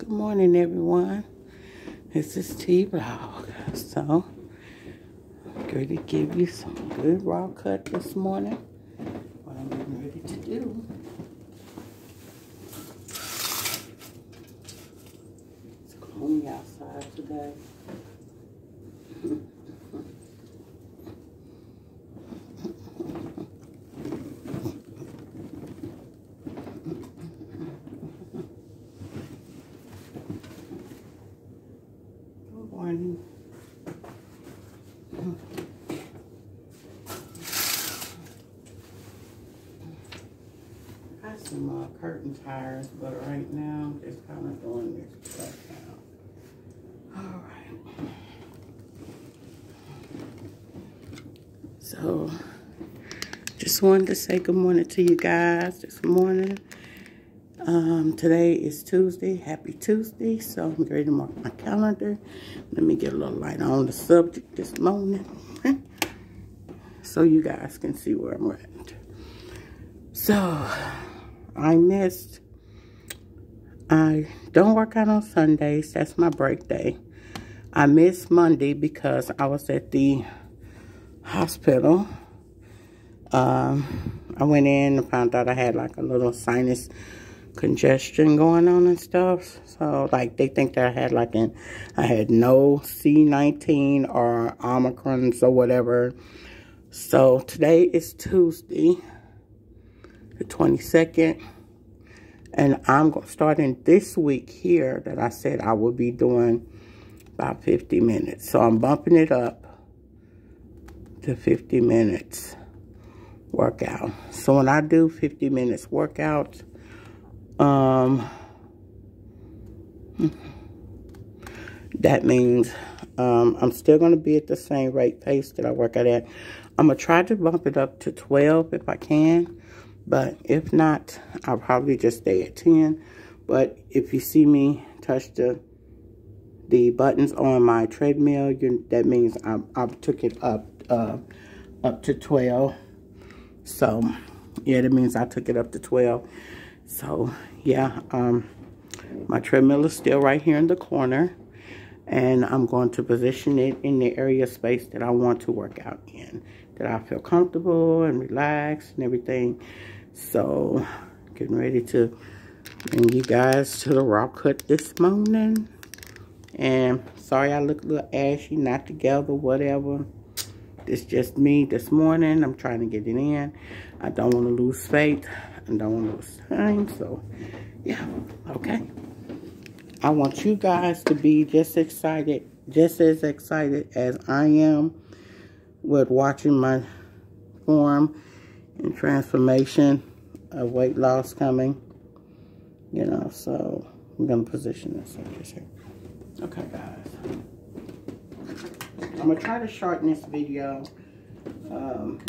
Good morning, everyone. This is T-Vlog. So, I'm going to give you some good raw cut this morning. What I'm getting ready to do. It's gloomy outside today. Good morning. Got some curtain tires, but right now I'm just kind of doing this right now. All right. So, just wanted to say good morning to you guys this morning. Today is Tuesday. Happy Tuesday. So I'm ready to mark my calendar. Let me get a little light on the subject this morning. So you guys can see where I'm at. So I don't work out on Sundays. That's my break day. I missed Monday because I was at the hospital. I went in and found out I had like a little sinus congestion going on and stuff. So like they think that I had no C19 or Omicrons or whatever. So today is Tuesday, the 22nd. And I'm starting this week here that I said I would be doing about 50 minutes. So I'm bumping it up to 50 minutes workout. So when I do 50 minutes workout, that means I'm still going to be at the same rate pace that I work out at. I'm going to try to bump it up to 12 if I can. But if not, I'll probably just stay at 10. But if you see me touch the buttons on my treadmill, that means I took it up to 12. So, yeah, that means I took it up to 12. So, yeah, my treadmill is still right here in the corner. And I'm going to position it in the area space that I want to work out in. That I feel comfortable and relaxed and everything. So, getting ready to bring you guys to the raw cut this morning. And sorry I look a little ashy, not together, whatever. It's just me this morning. I'm trying to get it in. I don't want to lose faith. I don't want to lose time. So, yeah, okay. I want you guys to be just as excited as I am with watching my form and transformation of weight loss coming. You know, so I'm going to position this like this here. Okay, guys. I'm going to try to shorten this video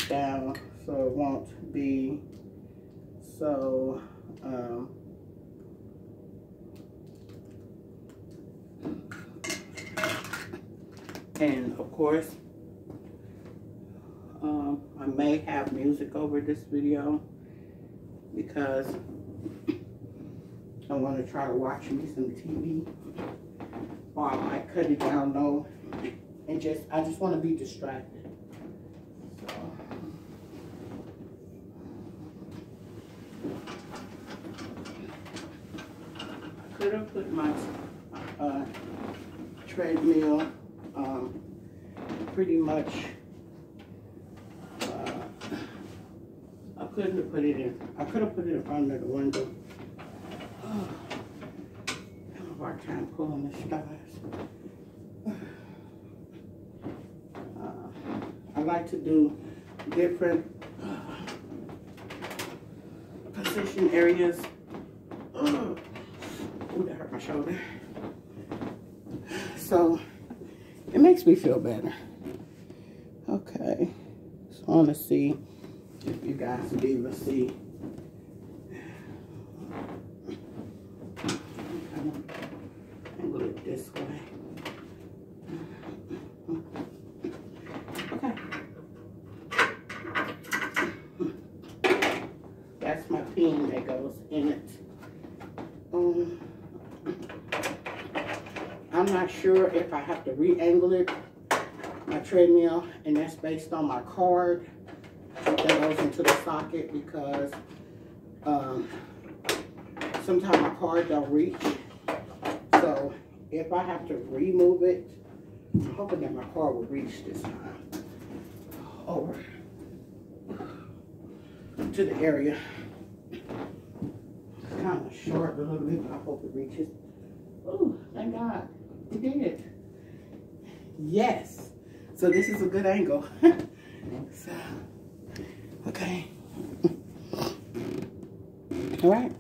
down so it won't be so... and of course, I may have music over this video because I want to try to watch me some TV, or I might cut it down low and I just want to be distracted. So. I could have put my treadmill pretty much, I could have put it in front of the window. Oh, I have a hard time pulling the stars. I like to do different position areas. Oh, that hurt my shoulder. So, it makes me feel better. Okay, so I want to see if you guys will be able to see. Angle it this way. Okay. That's my pin that goes in it. not sure if I have to re-angle it, my treadmill, and that's based on my cord that goes into the socket, because sometimes my cord don't reach. So if I have to remove it, I'm hoping that my cord will reach this time over to the area. It's kind of short a little bit, but I hope it reaches. Oh, thank God, it did. Yes. So this is a good angle. So, okay. All right.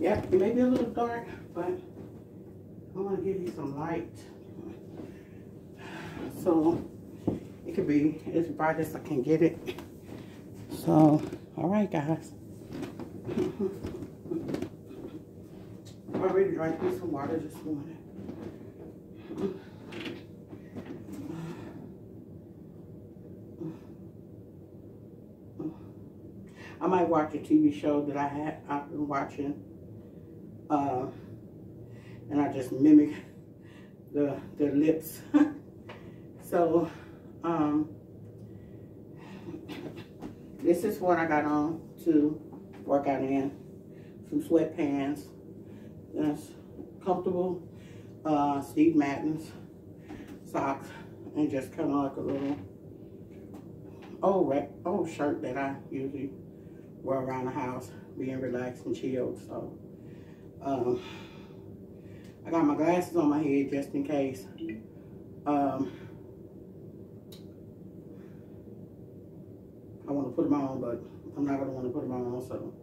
Yep, it may be a little dark, but I want to give you some light. So it could be as bright as I can get it. So, all right, guys. I already drank me some water this morning. I might watch a TV show that I've been watching, and I just mimic the lips. So, this is what I got on to work out in. Some sweatpants. That's comfortable. Steve Madden's socks, and just kind of like a little old shirt that I usually wear around the house, being relaxed and chilled. So, I got my glasses on my head just in case. I want to put them on, but I'm not going to want to put them on, so,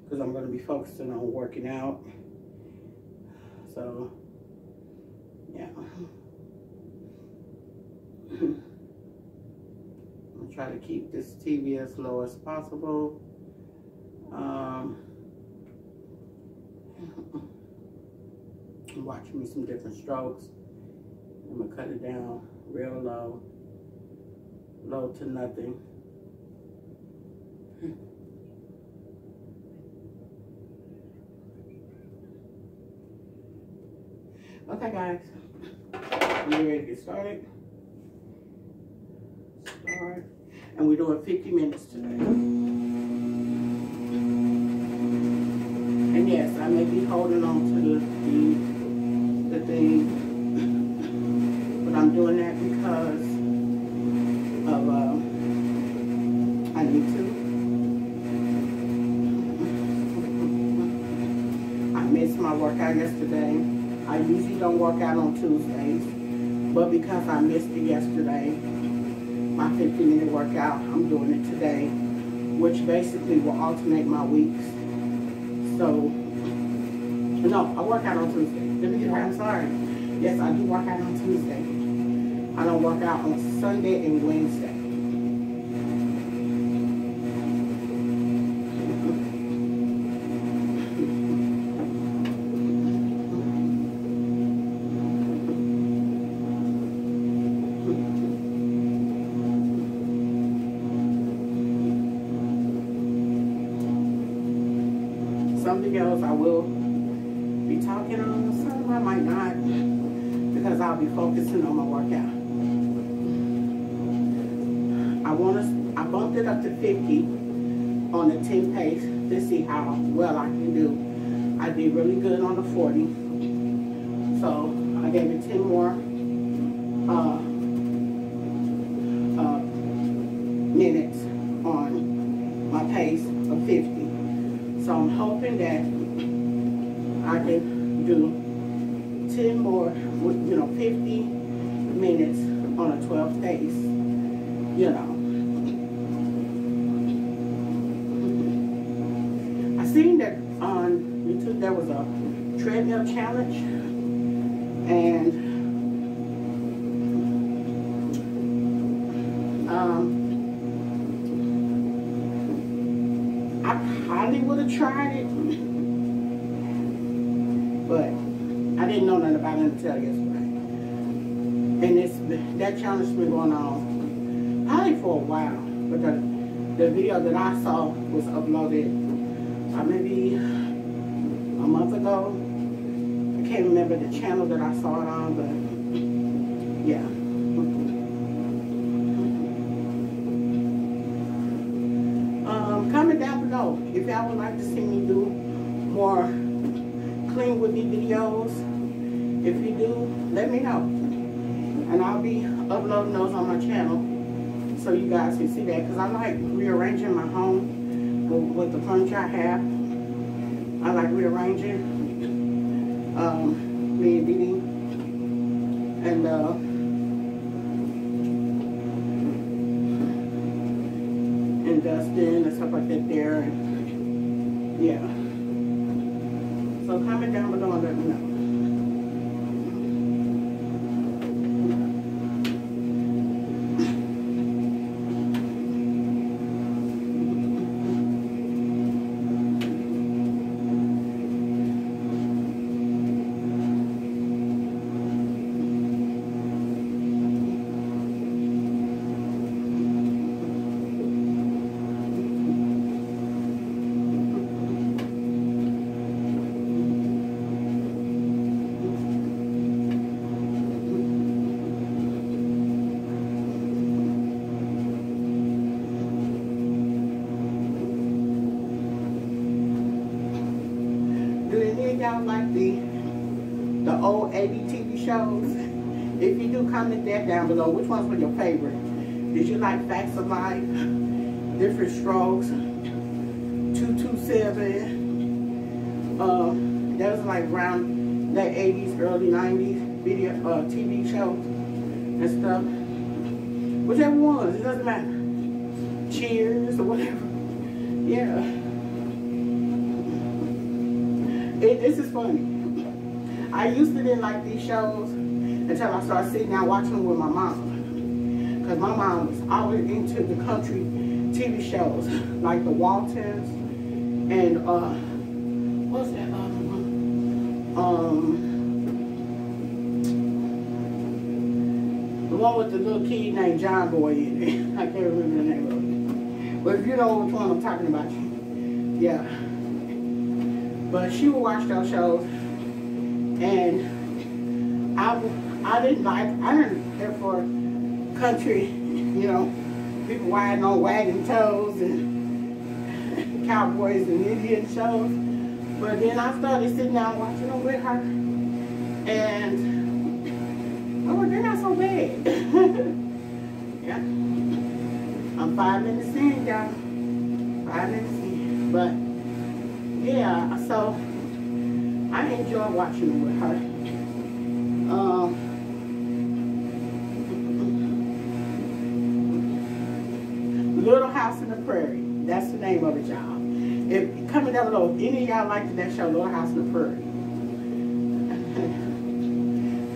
because I'm going to be focusing on working out. So, yeah. I'm going to try to keep this TV as low as possible. I'm watching me some different strokes. I'm going to cut it down real low. Low to nothing. Okay, guys. You ready to get started? Start. And we're doing 50 minutes today. And yes, I may be holding on to the thing, but I'm doing that because of I need to. I missed my workout yesterday. I usually don't work out on Tuesdays, but because I missed it yesterday, my 50-minute workout, I'm doing it today, which basically will alternate my weeks. So, no, I work out on Tuesday. Let me get right, I'm sorry. Yes, I do work out on Tuesday. I don't work out on Sunday and Wednesday. Something else I will be talking on, some I might not, because I'll be focusing on my workout. I bumped it up to 50 on the 10 pace to see how well I can do. I did really good on the 40, so I gave it 10 more minutes on my pace of 50. So I'm hoping that I can do 10 more, 50 minutes on a 12 pace, I seen that on YouTube there was a treadmill challenge, and I probably would have tried it, but I didn't know nothing about it until yesterday. And that challenge has been going on probably for a while, but the video that I saw was uploaded maybe a month ago. I can't remember the channel that I saw it on, but yeah. Comment down below if y'all would like to see me do more clean with me videos. If you do, let me know, and I'll be uploading those on my channel so you guys can see that, because I like rearranging my home with the furniture I have. I like rearranging me and Dee and dusting and stuff like that there, and yeah. So comment down below and let me know. Y'all like the old 80s TV shows? If you do, comment that down below. Which ones were your favorite? Did you like Facts of Life, Different Strokes, 227? That was like around that 80s, early 90s video TV shows and stuff. Whichever ones, it doesn't matter. Cheers or whatever. Yeah. This is funny. I used to didn't like these shows until I started sitting down watching them with my mom. Because my mom was always into the country TV shows, like the Waltons and what's that other one? The one with the little kid named John Boy in it. I can't remember the name of it. But if you know which one I'm talking about, yeah. But she would watch those shows, and I didn't care for country, you know, people riding on wagon toes and cowboys and Indian shows. But then I started sitting down watching them with her, and oh, they're not so bad. Yeah, I'm 5 minutes in, y'all. 5 minutes in, but. Yeah, so I enjoy watching them with her. Little House in the Prairie. That's the name of it, y'all. If comment down below, if any of y'all liked that show, Little House in the Prairie.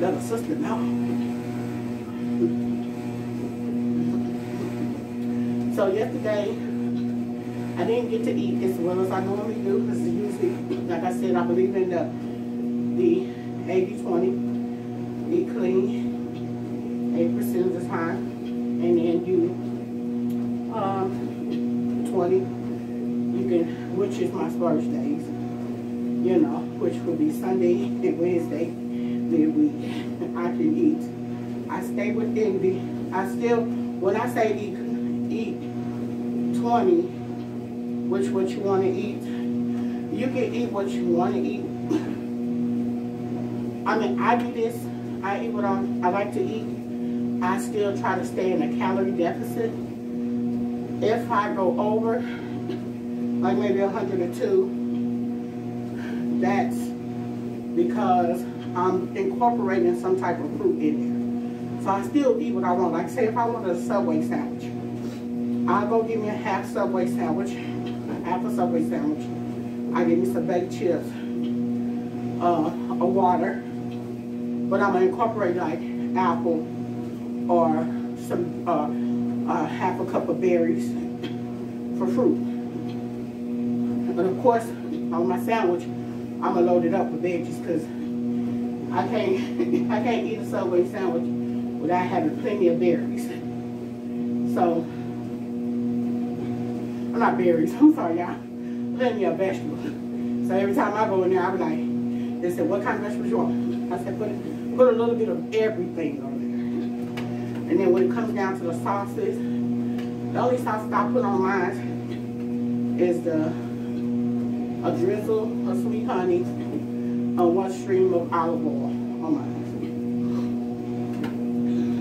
Little sister, no. So yesterday, I didn't get to eat as well as I normally do, because usually, like I said, I believe in the 80-20, eat clean, 8% of the time, and then you 20, you can, which is my splurge days, you know, which will be Sunday and Wednesday midweek. I can eat. I stay within I still, when I say eat 20, which what you want to eat, you can eat what you want to eat. I mean, I do this, I eat what I like to eat. I still try to stay in a calorie deficit. If I go over, like maybe 100 or 2, that's because I'm incorporating some type of fruit in there. So I still eat what I want. Like say if I want a Subway sandwich, I'll go get me a half Subway sandwich, half a Subway sandwich. I get me some baked chips, a water, but I'm gonna incorporate like apple or some half a cup of berries for fruit. But of course, on my sandwich, I'm gonna load it up with veggies because I can't eat a Subway sandwich without having plenty of berries. So, I'm not berries. I'm sorry, y'all. Plenty of vegetables. So every time I go in there, I be like, They said, what kind of vegetables you want? I said, put a little bit of everything on there. And then when it comes down to the sauces, the only sauce I put on mine is a drizzle of sweet honey and 1 stream of olive oil on mine.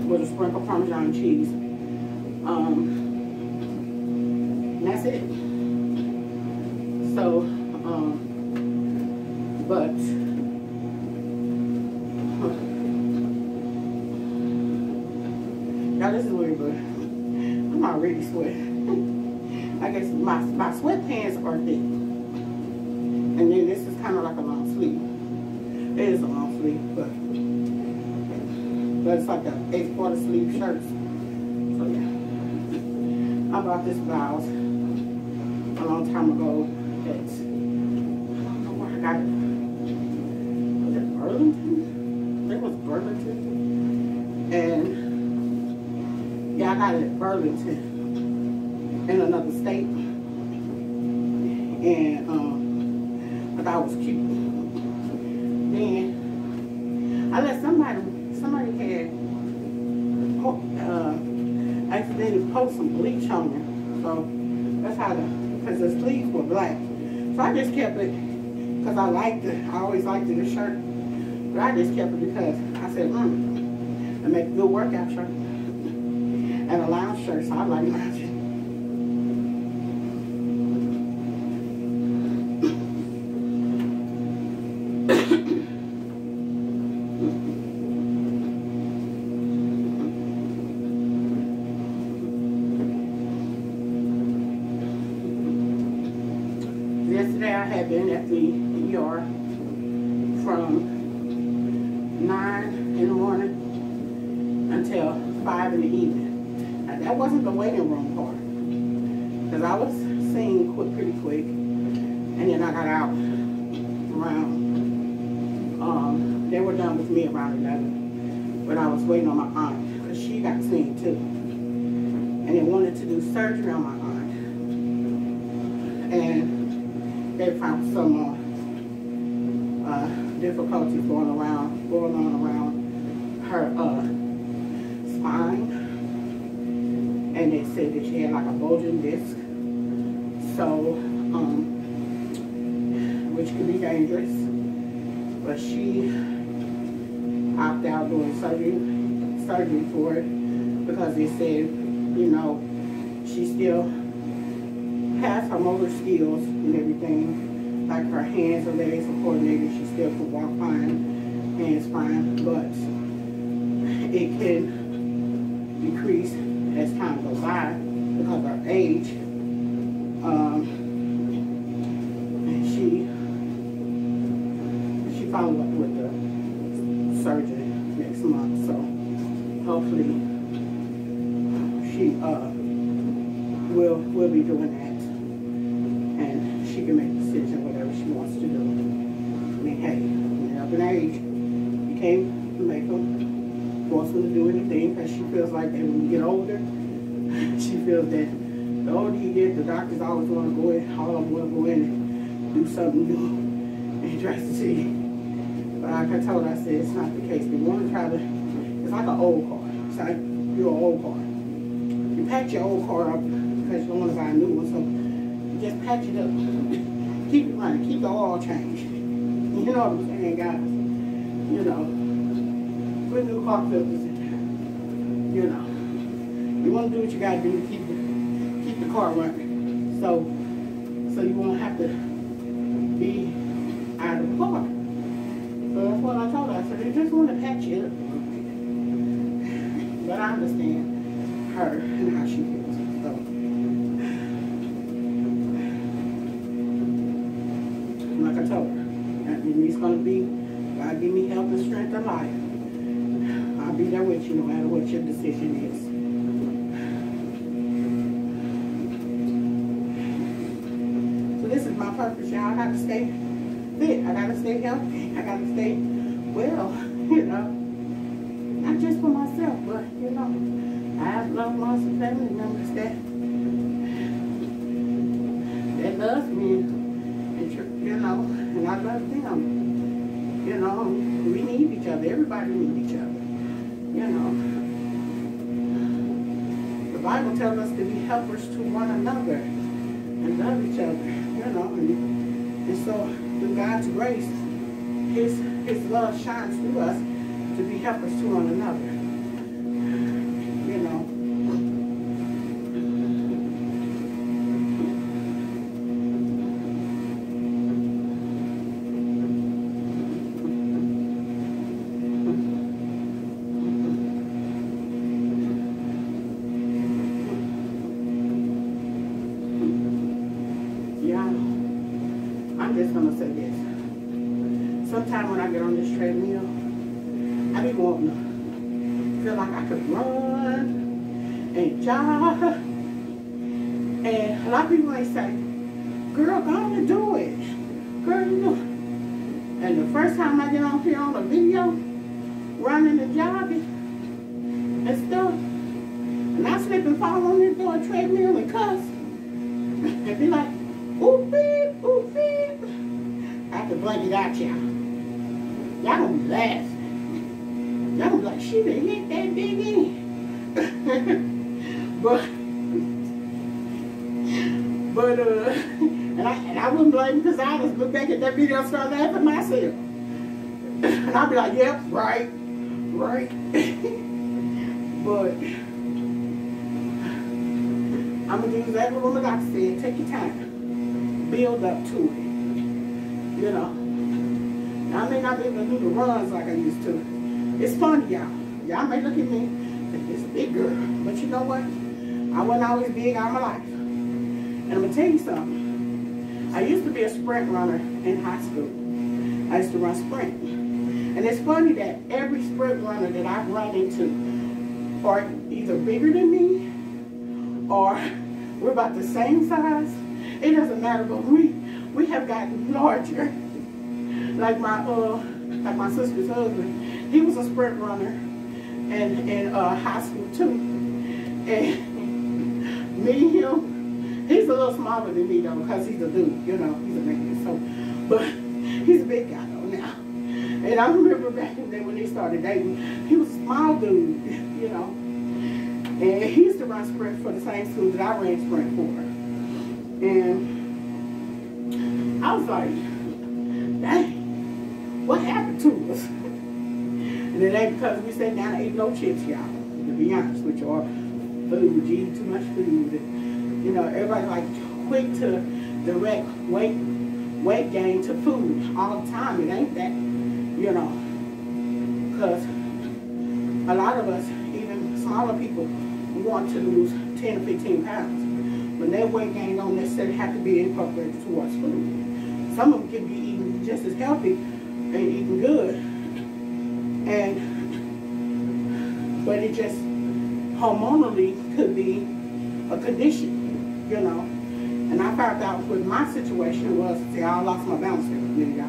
With a sprinkle of Parmesan cheese. And that's it. So, but now this is weird, but I'm already sweating. I guess my sweatpants are thick. And then this is kind of like a long sleeve. It is a long sleeve, but it's like a 8/4 sleeve shirt. So yeah. I bought this blouse a long time ago at, I don't know where I got it. Was it Burlington? I think it was Burlington. And yeah, I got it at Burlington in another state. And I thought it was cute. Then I let somebody had accidentally post some bleach on it. So that's how because the sleeves were black. So I just kept it because I liked it. I always liked the shirt. But I just kept it because I said, it make a good workout shirt. And a lounge shirt, so I like lounging. Yesterday I had been at the ER from 9 in the morning until 5 in the evening. Now that wasn't the waiting room part, because I was seen pretty quick, and then I got out around, they were done with me around 11, but I was waiting on my aunt, because she got seen too, and they wanted to do surgery on my aunt, and they found some difficulties going on around her spine, and they said that she had like a bulging disc, so which could be dangerous, but she opted out doing surgery for it because they said, you know, she still has her motor skills and everything, like her hands and legs are coordinated. She still can walk fine, hands fine, but it can decrease as time goes by because of her age. And she followed up with the surgery next month, so hopefully she will be doing that. She can make a decision whatever she wants to do. I mean, hey, you're up in age, you can't make them force them to do anything, because she feels like that when you get older, she feels that the older you get, the doctors always want to go in, all of them want to go in and do something new and drastic. But like I told her, I said it's not the case. They want to try to, it's like an old car. It's like your old car. You patch your old car up because you don't want to buy a new one, so just patch it up, keep it running, keep the oil changed. You know what I'm saying, guys? You know, put new car filters in there. You know, you want to do what you got to do to keep the car running. So you won't have to be out of the car. So that's what I told her. I said, they just want to patch it up. But I understand her and how she feels. So. Like I told her, it's going to be, God give me health and strength and life. I'll be there with you no matter what your decision is. So this is my purpose, y'all. I got to stay fit. I got to stay healthy. I got to stay well, you know. Not just for myself, but, you know, I have loved ones and family members that loves me. You know, and I love them. You know, we need each other. Everybody needs each other. You know. The Bible tells us to be helpers to one another and love each other, you know. And so, through God's grace, His love shines through us to be helpers to one another, you know. I'm just gonna say this. Sometimes when I get on this treadmill, I be wanting to feel like I could run and jog. And a lot of people may say, girl, go on and do it. Girl, you know. And the first time I get on here on a video, running and jogging and stuff, and I slip and fall on this door treadmill and cuss, and be like, ooh, beep, ooh, beep. I have to blank it out, y'all. Y'all gonna be laughing. Y'all gonna be like, she done hit that big end. and I wouldn't blame because I just look back at that video and start laughing myself. And I'll be like, yep, right. But I'm gonna do exactly what the doctor said. Take your time. Build up to it. You know. I may not be able to do the runs like I used to. It's funny, y'all. Y'all may look at me like this big girl. But you know what? I wasn't always big all my life. And I'm gonna tell you something. I used to be a sprint runner in high school. I used to run sprint. And it's funny that every sprint runner that I've run into are either bigger than me or we're about the same size. It doesn't matter, but we have gotten larger. Like my sister's husband, he was a sprint runner in high school too. And me and him, he's a little smaller than me though, because he's a dude, you know, he's a man. So, but he's a big guy though now. And I remember back in the day when they started dating, he was a small dude, you know. And he used to run sprint for the same school that I ran sprint for. And I was like, dang, what happened to us? And it ain't because we sat down and ate no chips, y'all, to be honest with you, or food, you eat too much food. And, you know, everybody like quick to direct weight gain to food all the time. It ain't that, you know, because a lot of us, even smaller people, want to lose 10 or 15 pounds. But their weight gain don't necessarily have to be incorporated towards food. Some of them can be eating just as healthy and eating good. But it just hormonally could be a condition, you know. And I found out what my situation was, see, I lost my balance there, y'all.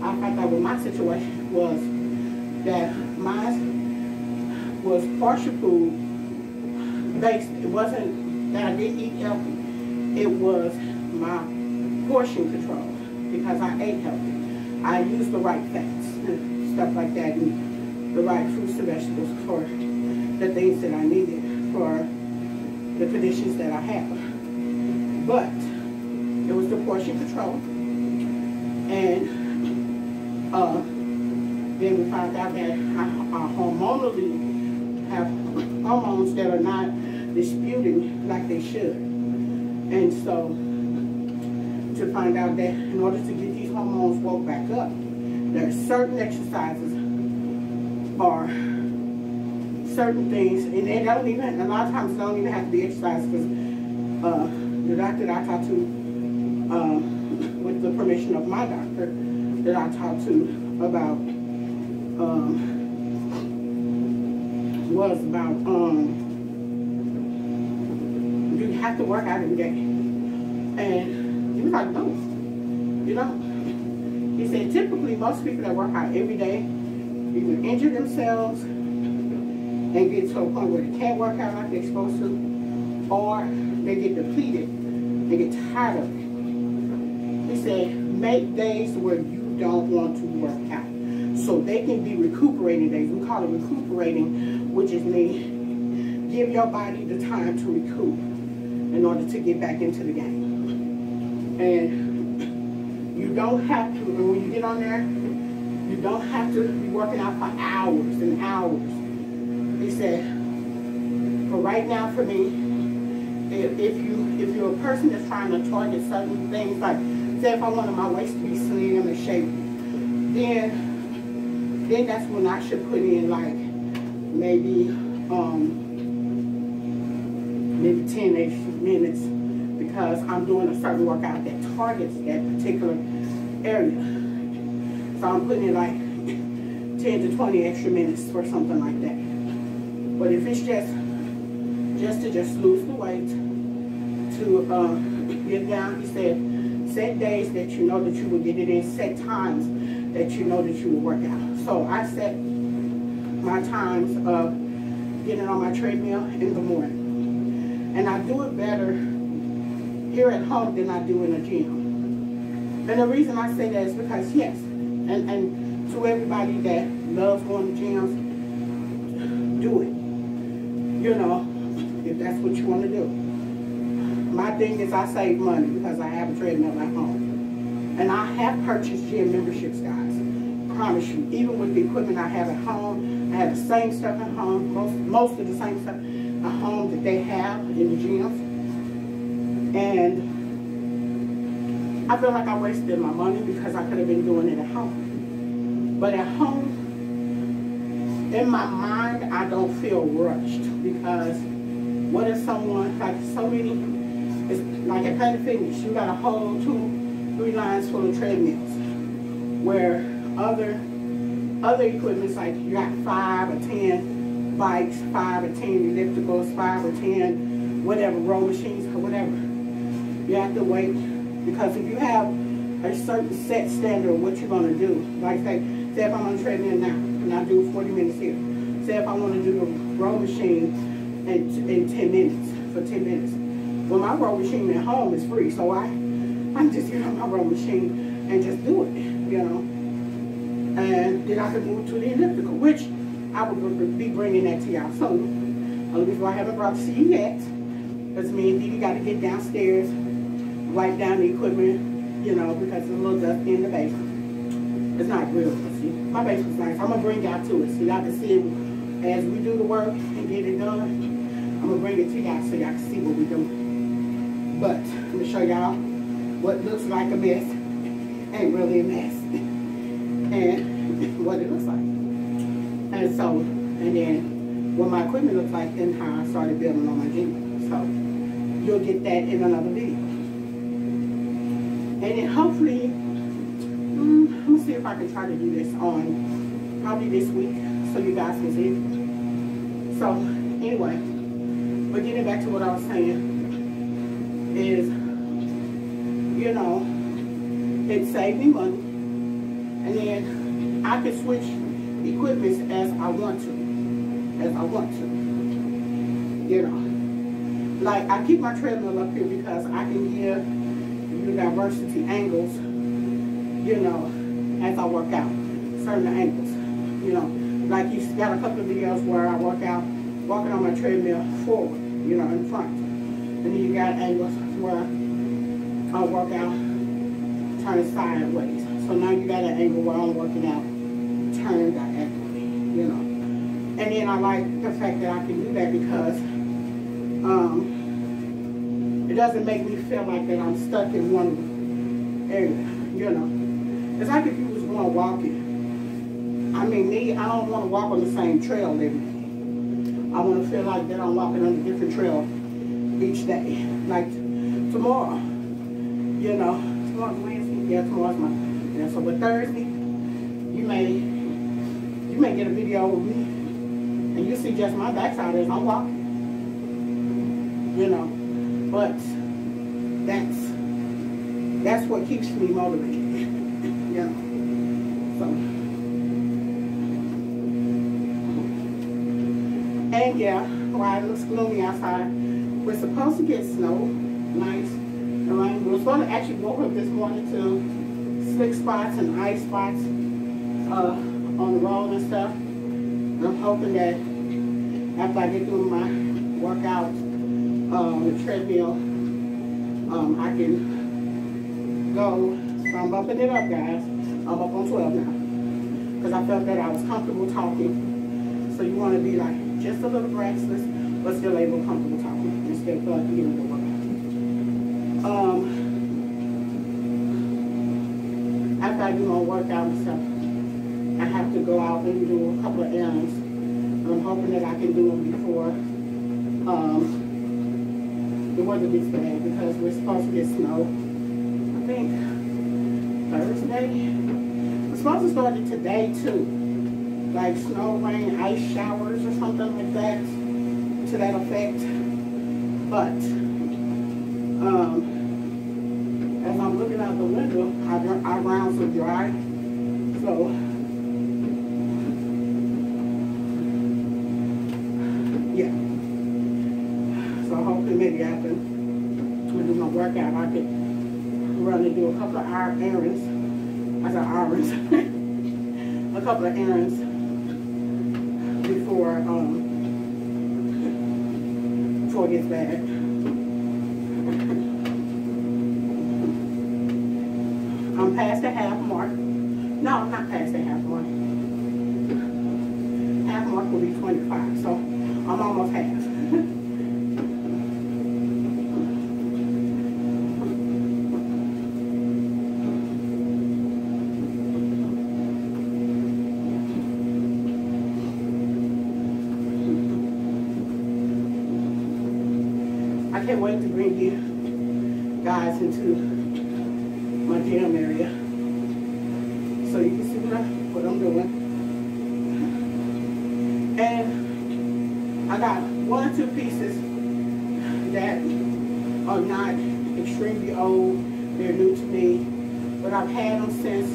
I found out what my situation was that mine was partial food based. It wasn't that I didn't eat healthy. It was my portion control because I ate healthy. I used the right fats and stuff like that and the right fruits and vegetables for the things that I needed for the conditions that I have. But it was the portion control. And then we found out that I hormonally have hormones that are not disputing like they should. And so to find out that in order to get these hormones woke back up, there are certain exercises or certain things, and they don't even, a lot of times don't even have to be exercise, because the doctor that I talked to, with the permission of my doctor, that I talked to about, was about, you have to work out every day. And he was like, no, you know. He said, typically, most people that work out every day either injure themselves and get to a point where they can't work out like they're supposed to, or they get depleted, they get tired of it. He said, make days where you don't want to work out. So they can be recuperating days. We call it recuperating, which is me. Give your body the time to recoup in order to get back into the game. And you don't have to, and when you get on there, you don't have to be working out for hours and hours. He said, for right now for me, if you're a person that's trying to target certain things, like say if I wanted my waist to be slim and shaped, then that's when I should put in like maybe 10 minutes, because I'm doing a certain workout that targets that particular area. So I'm putting in like 10 to 20 extra minutes or something like that. But if it's just to lose the weight, to get down, he said, set days that you know that you will get it in, set times that you know that you will work out. So I set my times of getting on my treadmill in the morning. And I do it better here at home than I do in a gym. And the reason I say that is because, yes, and to everybody that loves going to gyms, do it. You know, if that's what you want to do. My thing is I save money because I have a treadmill at home. And I have purchased gym memberships, guys. I promise you. Even with the equipment I have at home, I have the same stuff at home, most of the same stuff at home that they have in the gyms. And I feel like I wasted my money because I could have been doing it at home. But at home, in my mind, I don't feel rushed, because what if someone, like so many, it's like at Planet Fitness, you got a whole 2-3 lines full of treadmills, where other equipment's like you got 5 or 10 bikes, 5 or 10 ellipticals, 5 or 10 whatever, row machines or whatever. You have to wait, because if you have a certain set standard of what you're going to do, like say if I'm on the treadmill now and I do 40 minutes here, say if I want to do the row machine in 10 minutes, for 10 minutes. Well, my row machine at home is free, so I'm just get on my row machine and just do it, you know. And then I can move to the elliptical, which I will be bringing that to y'all soon. Only reason why I haven't brought it to you yet, because me and Dee got to get downstairs, wipe down the equipment, you know, because there's a little dust in the basement. It's not real, see. My basement's nice. I'm going to bring y'all to it so y'all can see it as we do the work and get it done. I'm going to bring it to y'all so y'all can see what we're doing. But I'm going to show y'all what looks like a mess ain't really a mess. And what it looks like. And so, and then what my equipment looks like and how I started building on my gym. So you'll get that in another video. And then hopefully, I'm going to see if I can try to do this on probably this week so you guys can see it. So anyway, but getting back to what I was saying is, you know, it saved me money. And then I can switch equipments as I want to. You know. Like, I keep my treadmill up here because I can give you diversity angles, you know, as I work out. Certain angles, you know. Like, you got a couple of videos where I work out walking on my treadmill forward, you know, in front. And then you got angles where I work out turning sideways. So now you got an angle where I'm working out turn diagonally, you know. And then I like the fact that I can do that because it doesn't make me feel like that I'm stuck in one area, you know. It's like if you was going walking. I mean, me, I don't want to walk on the same trail every day. I want to feel like that I'm walking on a different trail each day. Like tomorrow, you know, tomorrow's Wednesday. Yeah, tomorrow's my, yeah, so with Thursday, you may get a video with me and you see just my backside as I'm walking. You know, but that's what keeps me motivated. You know. So, and yeah, while it looks gloomy outside, we're supposed to get snow, nice and rain. We're supposed to actually woke up this morning to slick spots and ice spots on the road and stuff. And I'm hoping that after I get through my workout, the treadmill, I can go. So I'm bumping it up, guys. I'm up on 12 now. Because I felt that I was comfortable talking. So you want to be like just a little breathless, but still able comfortable talking. And still feel like you're getting a good workout. After I do my workout and stuff, I have to go out and do a couple of errands. And I'm hoping that I can do them before the weather gets bad, because we're supposed to get snow, I think, Thursday. It's supposed to start it today too. Like snow, rain, ice showers or something like that, to that effect. But as I'm looking out the window, our grounds are dry. So yeah. So hopefully maybe after I do my workout, I could run and do a couple of errands. I said errands. A couple of errands before it gets bad. I'm past the half mark. No, I'm not past the half mark. Half mark will be 25, so I'm almost half. I can't wait to bring you guys into my gym area so you can see what I'm doing. And I got 1 or 2 pieces that are not extremely old. They're new to me, but I've had them since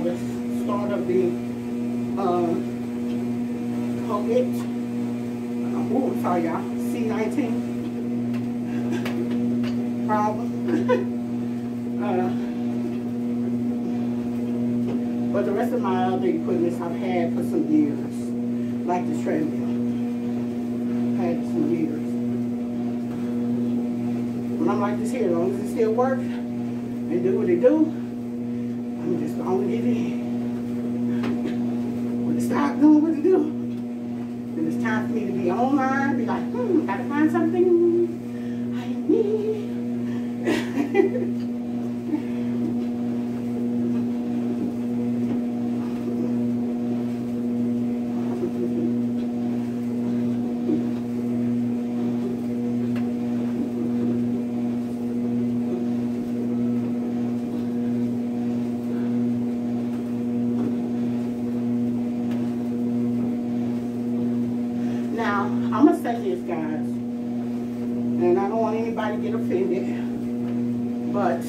the start of the COVID. Oh, I'm sorry, y'all. C-19 problem. But the rest of my other equipment I've had for some years, like the treadmill. I've had it some years. When I'm like this here, as long as it still works and do what it do, I'm just gonna get in. When it stops doing what it do, then it's time for me to be online, be like, gotta find something I need. Now, I'm going to say this, guys, and I don't want anybody to get offended, but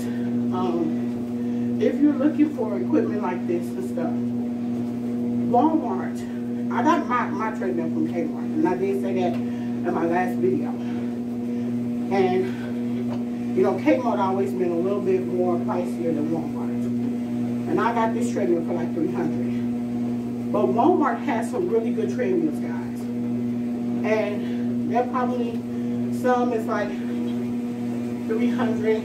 if you're looking for equipment like this and stuff, Walmart, I got my treadmill from Kmart, and I did say that in my last video. And, you know, Kmart always been a little bit more pricier than Walmart. And I got this treadmill for like $300. But Walmart has some really good treadmills, guys. And they're probably, some is like $300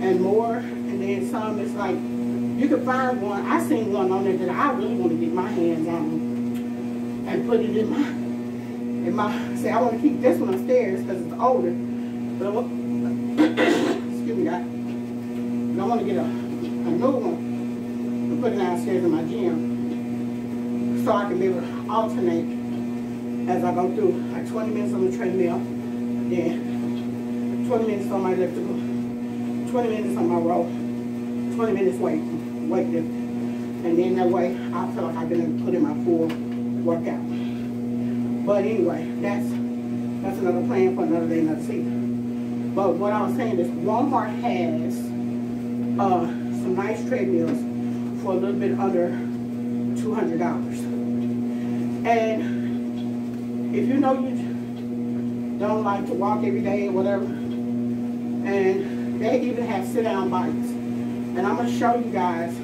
and more, and then some is like, you can find one. I seen one on there that I really want to get my hands on and put it in my say I want to keep this one upstairs because it's older. But excuse me, guys. I want to get a new one and put it downstairs in my gym so I can be able to alternate as I go through, like 20 minutes on the treadmill, then 20 minutes on my elliptical, 20 minutes on my row, 20 minutes weightlifting, and then that way I feel like I've been put in my full workout. But anyway, that's another plan for another day, another season. But what I was saying is Walmart has some nice treadmills for a little bit under $200. And if you know you don't like to walk every day or whatever, and they even have sit-down bikes. And I'm going to show you guys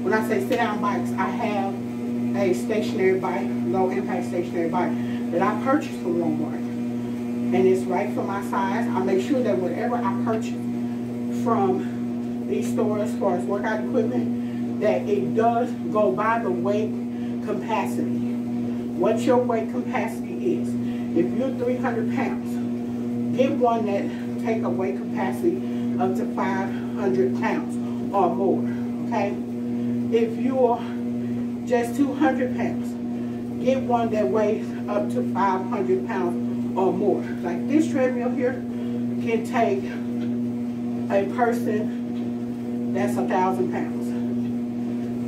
when I say sit-down bikes, I have a stationary bike, low-impact stationary bike that I purchased from Walmart. And it's right for my size. I make sure that whatever I purchase from these stores as far as workout equipment, that it does go by the weight capacity. What your weight capacity is. If you're 300 pounds, get one that take a weight capacity up to 500 pounds or more, okay? If you're just 200 pounds, get one that weighs up to 500 pounds or more. Like this treadmill here can take a person that's 1,000 pounds.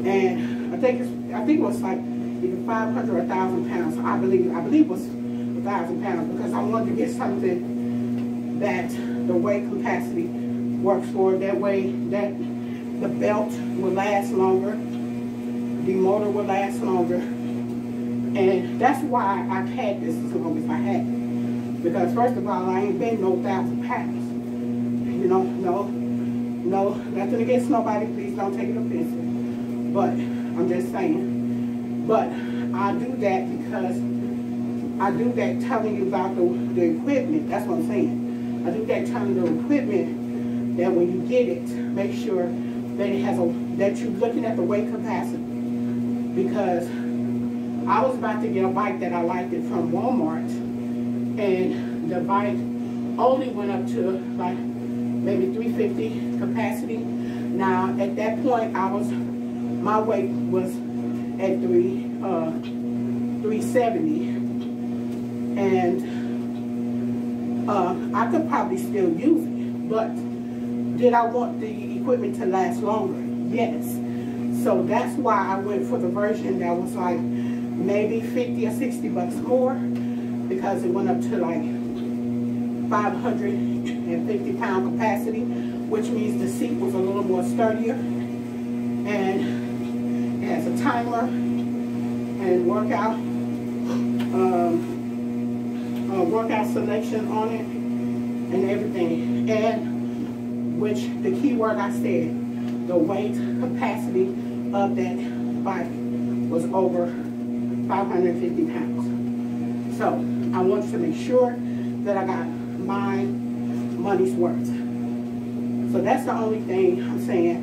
And I think it was like either 500 or 1,000 pounds. I believe it was 1,000 pounds because I wanted to get something that the weight capacity works for. That way that the belt will last longer, the motor will last longer, and that's why I've had this as long as I had it. Because first of all, I ain't been no 1,000 pounds. You know, no, nothing against nobody. Please don't take it offensive. But I'm just saying. But I do that because I do that telling you about the equipment. That's what I'm saying. I do that telling you the equipment that when you get it, make sure that it has that you're looking at the weight capacity. Because I was about to get a bike that I liked it from Walmart, and the bike only went up to like maybe 350 capacity. Now at that point, my weight was at 370, and I could probably still use it. But did I want the equipment to last longer? Yes. So that's why I went for the version that was like maybe 50 or 60 bucks more, because it went up to like 550 pound capacity, which means the seat was a little more sturdier, and it has a timer and workout selection on it and everything. And which the key word I said, the weight capacity of that bike was over 550 pounds. So I wanted to make sure that I got my money's worth. So that's the only thing I'm saying,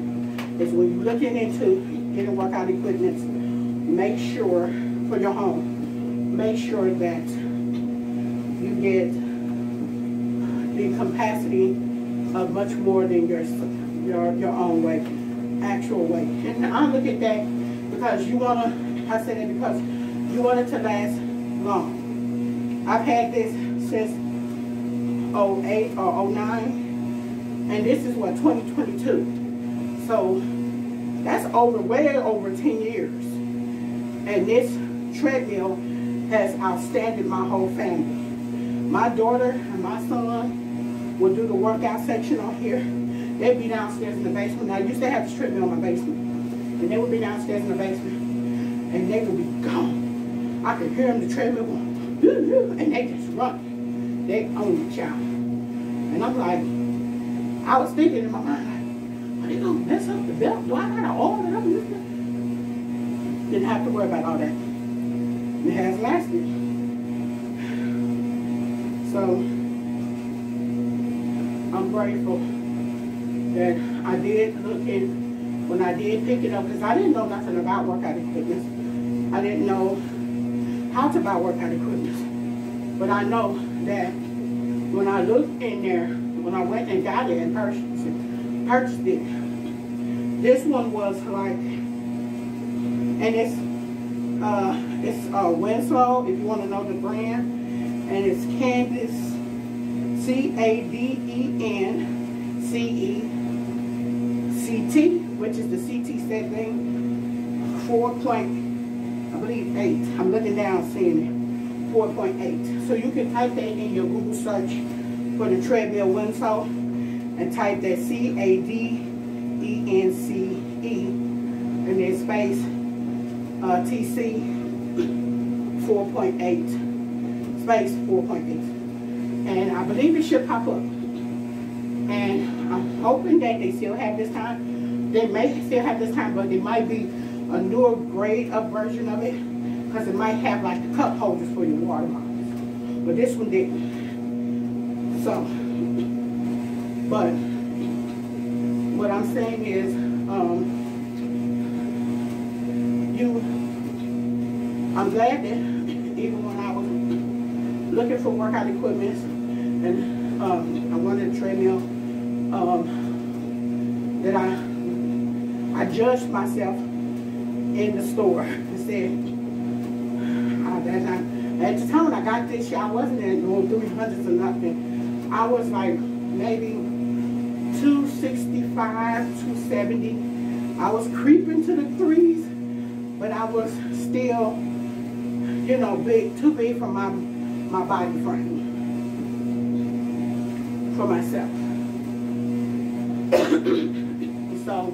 is when you're looking into getting workout equipment, make sure for your home, make sure that you get the capacity of much more than your own weight, actual weight. And I look at that because I said it because you want it to last long. I've had this since 08 or 09, and this is what, 2022. So that's way over 10 years. And this treadmill has outstanded my whole family. My daughter and my son will do the workout section on here. They'd be downstairs in the basement. Now, I used to have this treadmill in my basement, and they would be downstairs in the basement, and they would be gone. I could hear them, the treadmill going, and they just run. They own the child. And I'm like, I was thinking in my mind, like, are they gonna mess up the belt? Do I gotta oil it up? Didn't have to worry about all that. It has lasted. So I'm grateful that I did look in when I did pick it up, because I didn't know nothing about workout equipment. I didn't know how to buy workout equipment. But I know that when I looked in there, when I went and got it and purchased it, this one was like, and it's Winslow, if you want to know the brand, and it's Candice, CADENCECT, which is the CT setting 4.8. I'm looking down seeing it, 4.8. So you can type that in your Google search for the treadmill Winslow, and type that CADENCE and then space TC 4.8 space 4.8, and I believe it should pop up. And I'm hoping that they still have this time, they may still have this kind, but it might be a newer grade up version of it, because it might have like the cup holders for your water bottles. But this one didn't. So, but what I'm saying is, I'm glad that even when I was looking for workout equipment and I wanted a treadmill, that I judged myself in the store and said, at the time when I got this year, I wasn't in no 300s or nothing. I was like maybe 265, 270. I was creeping to the threes, but I was still, you know, too big for my body frame, for myself. So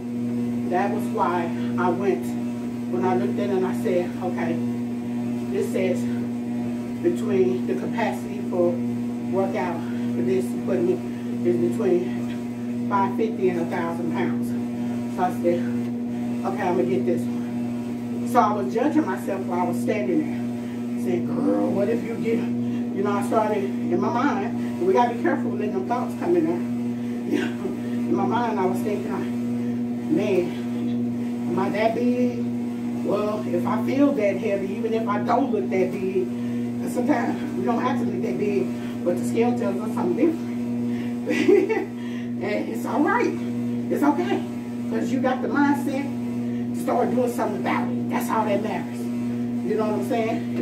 that was why I went, when I looked at it and I said, okay, this says between the capacity for workout for this equipment is between 550 and 1,000 pounds. So I said, okay, I'm gonna get this one. So I was judging myself while I was standing there, saying, girl, what if you get, you know, I started in my mind, and we gotta be careful letting them thoughts come in there. You know, in my mind, I was thinking, man, am I that big? Well, if I feel that heavy, even if I don't look that big, and sometimes we don't have to look that big, but the scale tells us something different. And it's all right. It's okay. Because you got the mindset to start doing something about it. That's all that matters. You know what I'm saying?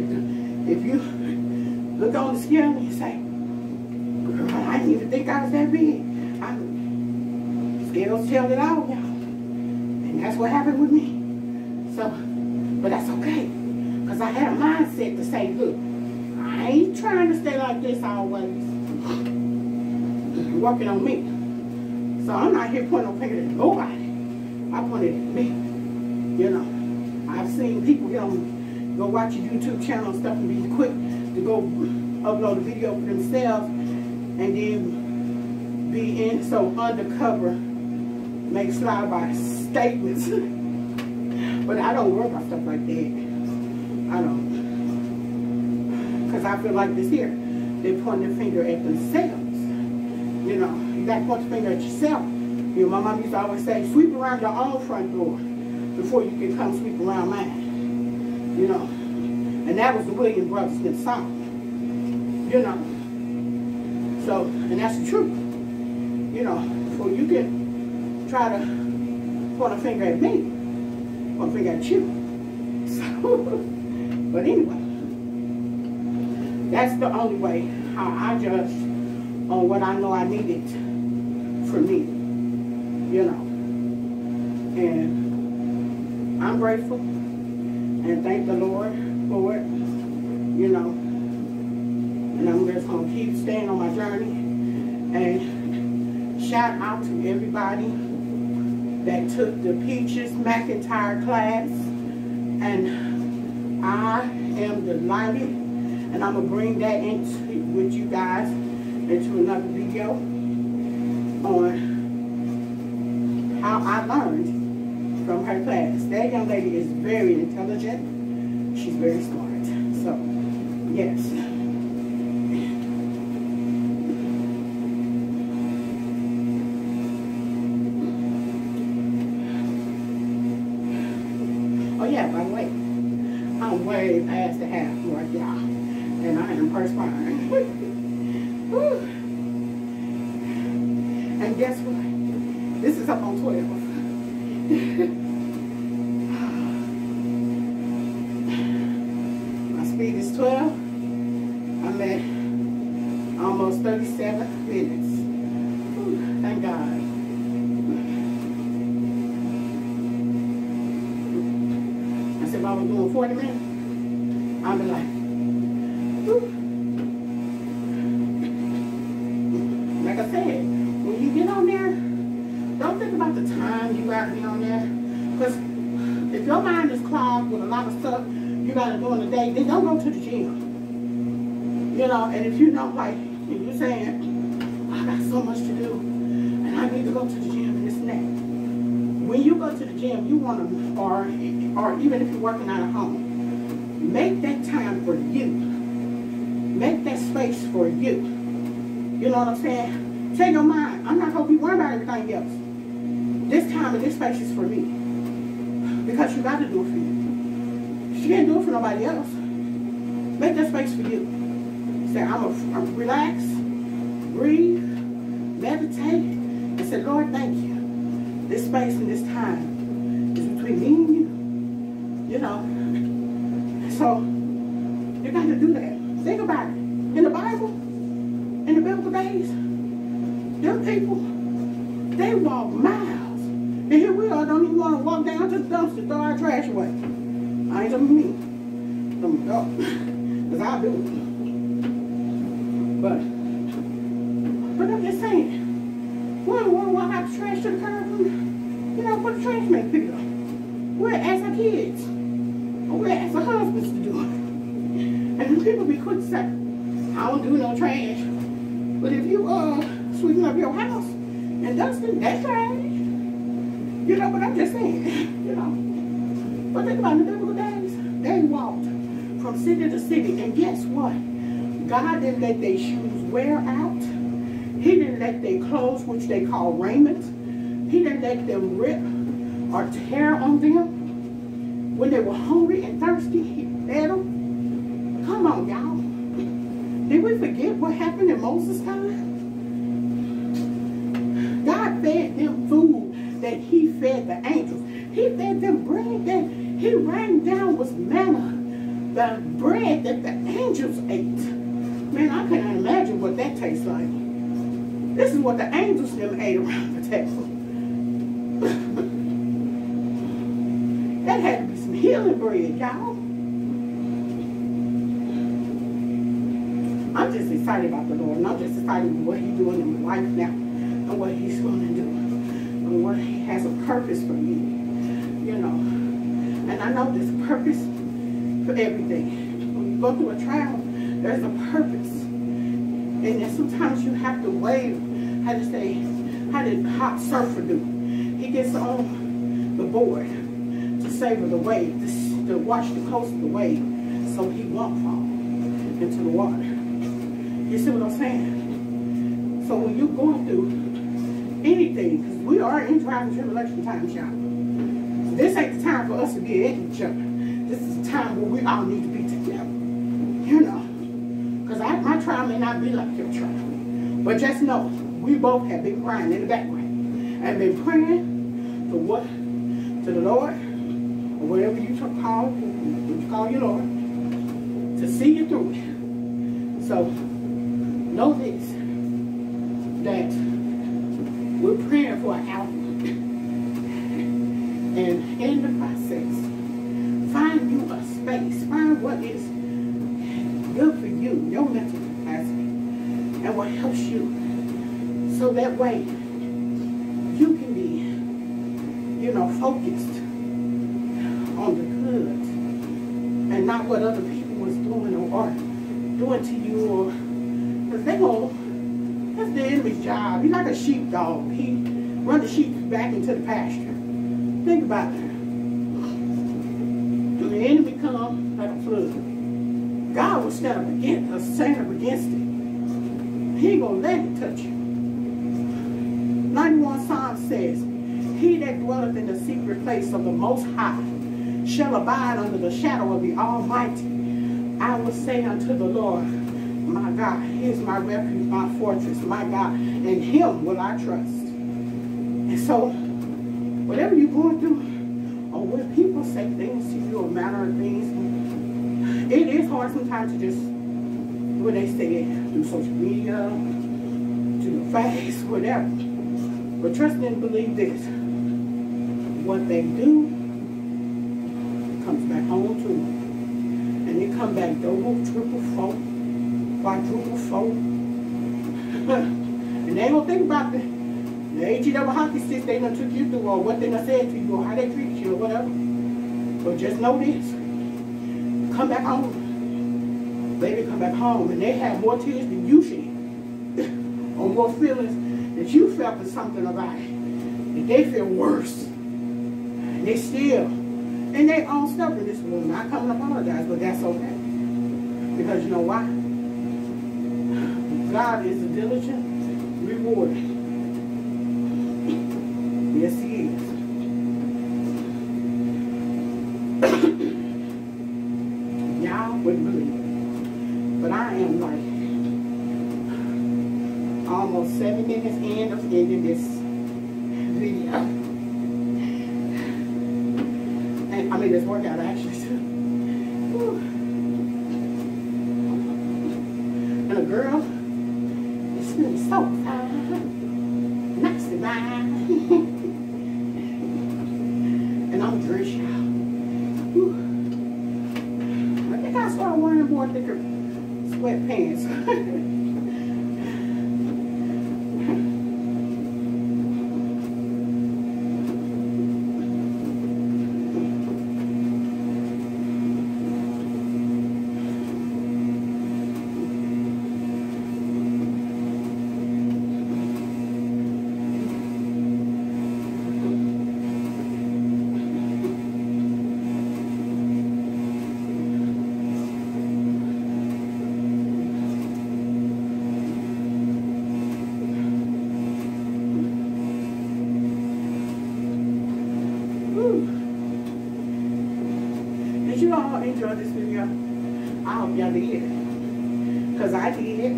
If you look on the scale and you say, girl, I didn't even think I was that big. Scales tell it all, y'all. And that's what happened with me. So, but that's okay. Because I had a mindset to say, look, I ain't trying to stay like this always. Working on me. So I'm not here pointing no finger at nobody. I point it at me. You know, I've seen people go watch a YouTube channel and stuff and be quick to go upload a video for themselves and then be in so undercover, make slide by statements. But I don't worry about stuff like that. I don't. Because I feel like this here, they point their finger at themselves. You know, you got to point the finger at yourself. You know, my mom used to always say, sweep around your own front door before you can come sweep around mine. You know, and that was the Williams Brothers song. You know, so, and that's the truth. You know, before you can try to point a finger at me, point a finger at you. So, but anyway, that's the only way how I judge on what I know I needed for me. You know, and I'm grateful and thank the Lord for it, you know, and I'm just going to keep staying on my journey. And shout out to everybody that took the Peaches McIntyre class, and I am delighted, and I'm going to bring that into with you guys into another video on how I learned from her class. That young lady is very intelligent. She's very smart. So, yes. Oh yeah, by the way, I'm way past the half mark, y'all. And I am perspiring. And guess what? This is up on 12. My speed is 12. I'm at almost 37 minutes. Whew, thank God. I said if I was doing 40 minutes, I'd be like, whew. Like I said, when you get on there, don't think about the time you got to be on there. Because if your mind is clogged with a lot of stuff you got to do in the day, then don't go to the gym. You know, and if you know, like, if you're saying, I got so much to do, and I need to go to the gym and this and that. when you go to the gym, you want to, or even if you're working out at home, make that time for you. Make that space for you. You know what I'm saying? Tell your mind, I'm not going to be worried about everything else. This time and this space is for me. Because you got to do it for you. You can't do it for nobody else. Make that space for you. Say, I'm relax, breathe, meditate, and say, Lord, thank you. This space and this time is between me and you. You know. So, you got to do that. Think about it. In the Bible, in the biblical days, them people, they walk miles. And here we are, don't even want to walk down to the dumpster, throw our trash away. I ain't talking me. Because I do it. But I'm just saying, we don't want to walk out the trash to the curb and, you know, put the trash man pick it up. We'll ask our kids. Or we'll ask our husbands to do it. And then people be quick to say, I don't do no trash. But if you sweeping up your house and dusting, that's trash. You know, but I'm just saying, you know. But think about it, in the biblical days, they walked from city to city. And guess what? God didn't let their shoes wear out. He didn't let their clothes, which they call raiment, he didn't let them rip or tear on them. When they were hungry and thirsty, he fed them. Come on, y'all. Did we forget what happened in Moses' time? God fed them food that he fed the angels. He fed them bread that he rained down was manna, the bread that the angels ate. Man, I cannot imagine what that tastes like. This is what the angels them ate around the table. That had to be some healing bread, y'all. I'm just excited about the Lord, and I'm just excited with what he's doing in my life now, and what he's going to do, and what he has a purpose for me, you know. And I know there's a purpose for everything. When you go through a trial, there's a purpose. And then sometimes you have to wave, how did Hot Surfer do? He gets on the board to savor the wave, to watch the coast of the wave, so he won't fall into the water. You see what I'm saying? So when you're going through anything, because we are in trial and tribulation times, y'all. So this ain't the time for us to be at each other. This is the time where we all need to be together. You know. Because my trial may not be like your trial. But just know, we both have been crying in the background. And been praying to the Lord, or whatever you call your Lord, to see you through it. So, know this, that we're praying for an outlook. And in the process, find you a space. Find what is good for you, your mental capacity, and what helps you. So that way, you can be, you know, focused on the good and not what other people was doing or doing to you, or because that's the enemy's job. He's like a sheepdog. He run the sheep back into the pasture. Think about that. When the enemy come like a flood, God will stand up against it. He ain't gonna let it touch you. 91 Psalm says, he that dwelleth in the secret place of the Most High shall abide under the shadow of the Almighty. I will say unto the Lord, my God, he is my refuge, my fortress, my God, in him will I trust. And so, whatever you're going through, or when people say things to you, or manner of things, it is hard sometimes to just, what they say, do social media, do your face, whatever. But trust and believe this. What they do comes back home to them. And it come back double, triple, fold, quadruple, fold. And they ain't gonna think about the AG double hockey sticks they done took you through, or what they done said to you, or how they treated you, or whatever. But just know this. Come back home. Baby, come back home. And they have more tears than you shed. Or more feelings that you felt for something about it. And they feel worse They still in their own stuff in this room. Not coming to apologize, but that's okay. Because you know why? God is a diligent rewarder. Yes, He is. Y'all wouldn't believe it. But I am like almost 7 minutes in of ending this video. And I mean this workout actually too. Whew. And a girl is really so fine. Nice and fine. And I'm dressed, y'all. I think I started wearing more thicker sweatpants. Did you all enjoy this video? I hope y'all did. Because I did.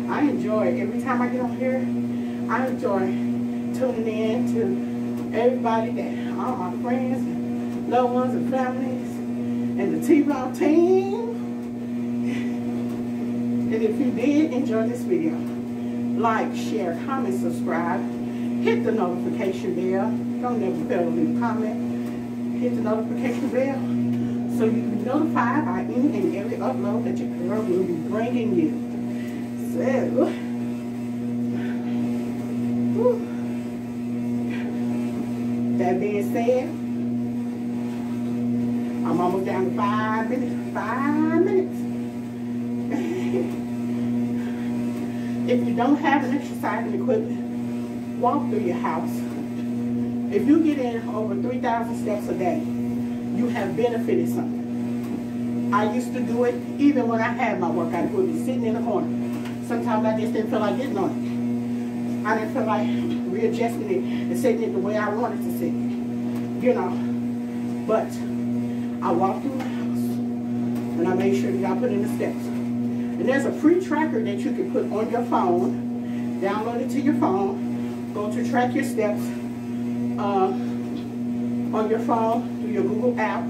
I enjoy it. Every time I get on here, I enjoy tuning in to everybody that, all my friends, and loved ones, and families, and the T-Raw team. And if you did enjoy this video, like, share, comment, subscribe, hit the notification bell. Don't never fail to leave a comment. Hit the notification bell so you can be notified by any and every upload that your girl will be bringing you. So, that being said, I'm almost down to 5 minutes. 5 minutes. If you don't have an exercising equipment, walk through your house. If you get in over 3,000 steps a day, you have benefited something. I used to do it even when I had my workout equipment sitting in the corner. Sometimes I just didn't feel like getting on it. I didn't feel like readjusting it and setting it the way I wanted to sit. You know. But I walked through my house and I made sure that I put in the steps. And there's a free tracker that you can put on your phone. Download it to your phone. Go to track your steps. On your phone through your Google app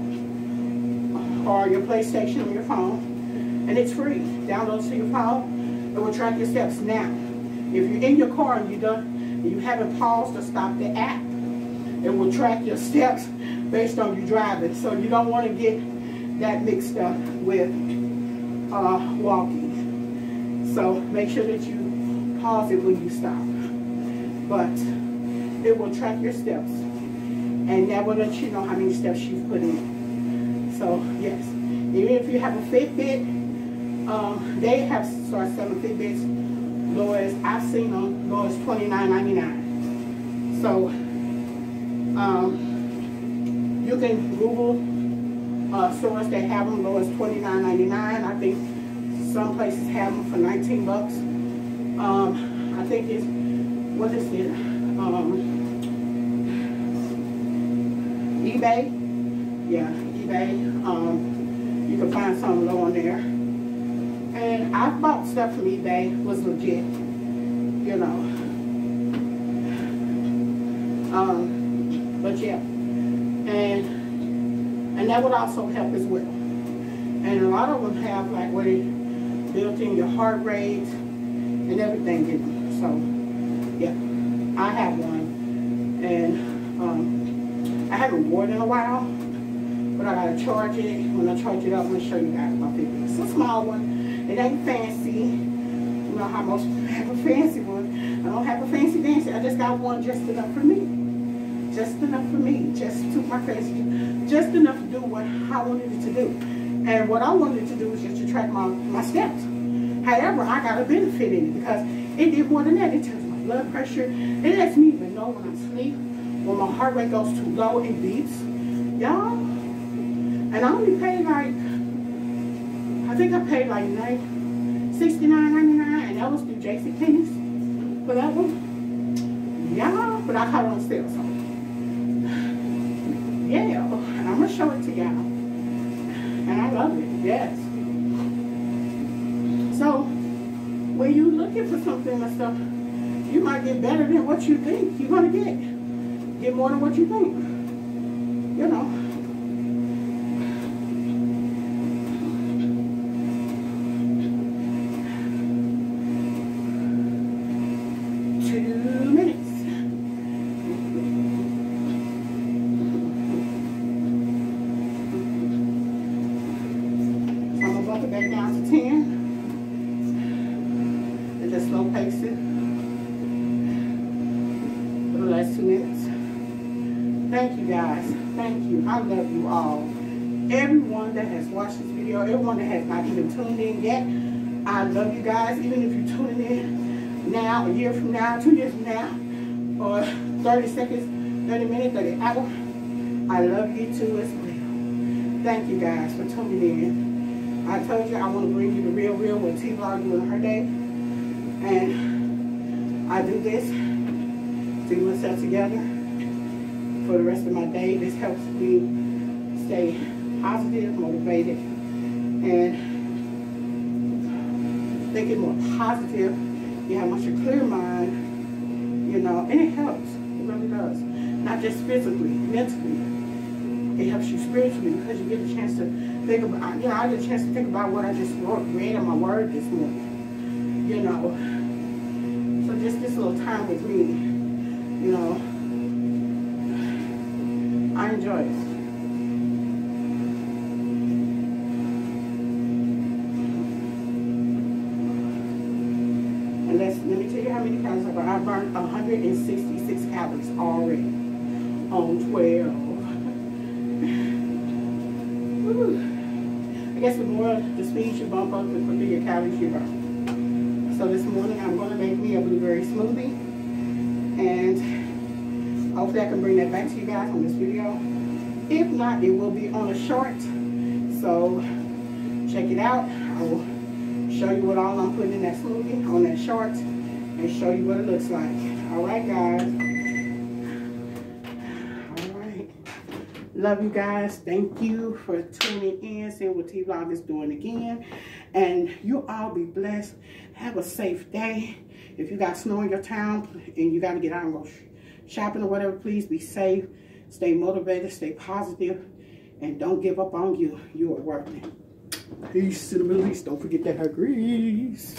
or your PlayStation on your phone, and it's free. Download it to your phone. It will track your steps. Now, if you're in your car and you haven't paused to stop the app, it will track your steps based on you driving. So you don't want to get that mixed up with walking. So make sure that you pause it when you stop. But it will track your steps, and that will let you know how many steps you've put in. So yes, even if you have a Fitbit, they have started selling Fitbits low as I've seen them low as $29.99. So you can Google stores that have them low as $29.99. I think some places have them for 19 bucks. I think it's, what is it? eBay. Yeah, eBay. You can find some low on there. And I bought stuff from eBay, was legit, you know. But yeah, and that would also help as well. And a lot of them have like where they built in your heart rate and everything in them. So yeah, I have one, and I haven't worn it in a while, but I gotta charge it. When I charge it up, I'm gonna show you guys my Fitbit. It's a small one. It ain't fancy. You know how most people have a fancy one. I don't have a fancy fancy. I just got one just enough for me. Just enough for me. Just to my fancy. Just enough to do what I wanted it to do. And what I wanted it to do was just to track my steps. However, I got a benefit in it because it did more than that. It tells my blood pressure. It lets me even know when I'm asleep when my heart rate goes too low, it beeps, y'all. And I only paid like, I think I paid like $69.99, and that was through JCPenney's for that one. Yeah, but I caught it on sale, so yeah, and I'm gonna show it to y'all. And I love it, yes. So when you looking for something and stuff, you might get better than what you think you're gonna get. Get more than what you think. You know. Back down to 10 and just slow pace it for the last 2 minutes. Thank you guys. Thank you. I love you all. Everyone that has watched this video, everyone that has not even tuned in yet, I love you guys. Even if you're tuning in now, a year from now, 2 years from now, or 30 seconds, 30 minutes, 30 hours, I love you too as well. Thank you guys for tuning in. I told you I want to bring you the real with T-Vlog doing her day. And I do this to get myself together for the rest of my day. This helps me stay positive, motivated, and thinking more positive. You have much a clear mind, you know, and it helps. It really does. Not just physically, mentally. It helps you spiritually because you get a chance to think about, you know, I get a chance to think about what I just read in my word this morning, you know. So just this little time with me, you know, I enjoy it. And let me tell you how many calories I burned. I burned 166 calories already on 12. I guess the more the speed you bump up, the quicker your calories you burn. So this morning I'm going to make me a blueberry smoothie, and hopefully I can bring that back to you guys on this video. If not, it will be on a short. So check it out. I will show you what all I'm putting in that smoothie on that short and show you what it looks like. All right, guys. Love you guys. Thank you for tuning in, seeing what T-Vlog is doing again. And you all be blessed. Have a safe day. If you got snow in your town and you got to get out and go shopping or whatever, please be safe. Stay motivated. Stay positive. And don't give up on you. You are worth it. Peace to the Middle East. Don't forget that her grease.